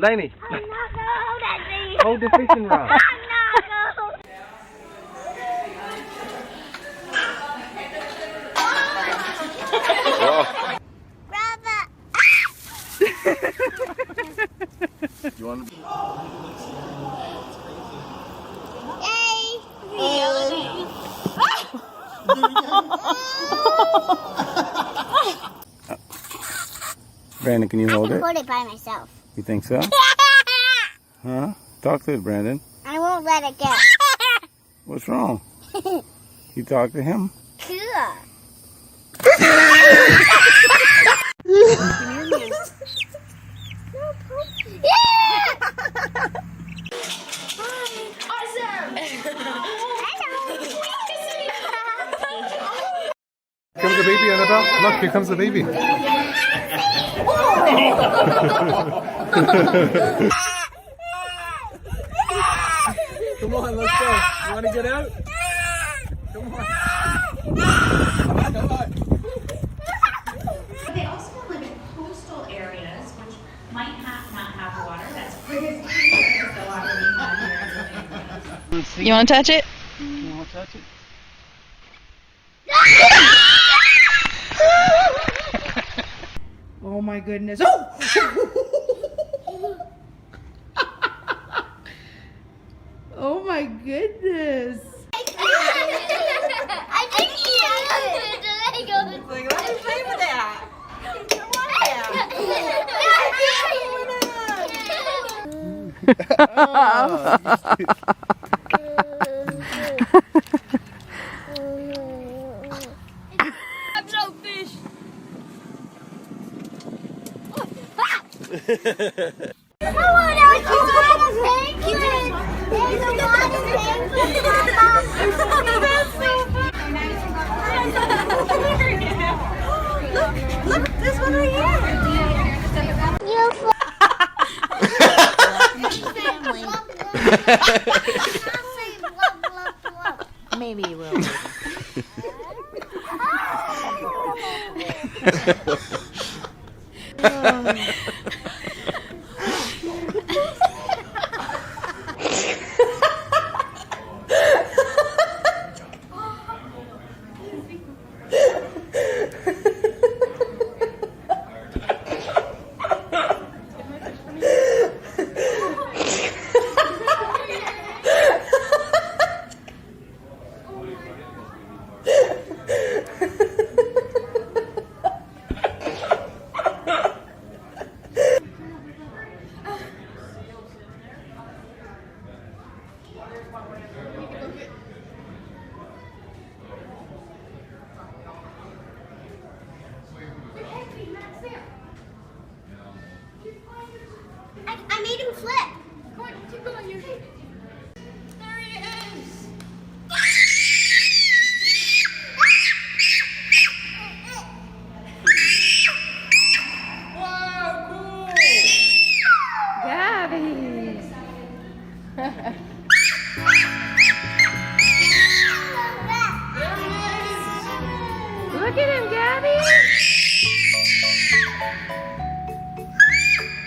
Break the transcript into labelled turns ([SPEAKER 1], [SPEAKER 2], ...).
[SPEAKER 1] Lainey.
[SPEAKER 2] I'm not gonna hold that thing.
[SPEAKER 1] Hold the fishing rod.
[SPEAKER 2] I'm not gonna hold. Brother.
[SPEAKER 1] You want to... Brandon, can you hold it?
[SPEAKER 2] I can hold it by myself.
[SPEAKER 1] You think so? Huh? Talk to it, Brandon.
[SPEAKER 2] I won't let it go.
[SPEAKER 1] What's wrong? You talk to him?
[SPEAKER 2] Cool.
[SPEAKER 3] Here comes the baby, Annabelle. Look, here comes the baby.
[SPEAKER 1] Come on, let's go. You want to get out? Come on. Come on.
[SPEAKER 4] They also live in coastal areas, which might not have water. That's pretty the water we have here.
[SPEAKER 5] You want to touch it?
[SPEAKER 1] You want to touch it?
[SPEAKER 5] Oh my goodness. Oh! Oh my goodness.
[SPEAKER 2] I think he has it.
[SPEAKER 5] Like, let me play with that. Come
[SPEAKER 2] I'm so fish. I want to penguin. There's a lot of penguins.
[SPEAKER 5] Look, this one right here.
[SPEAKER 2] You
[SPEAKER 5] Maybe you will.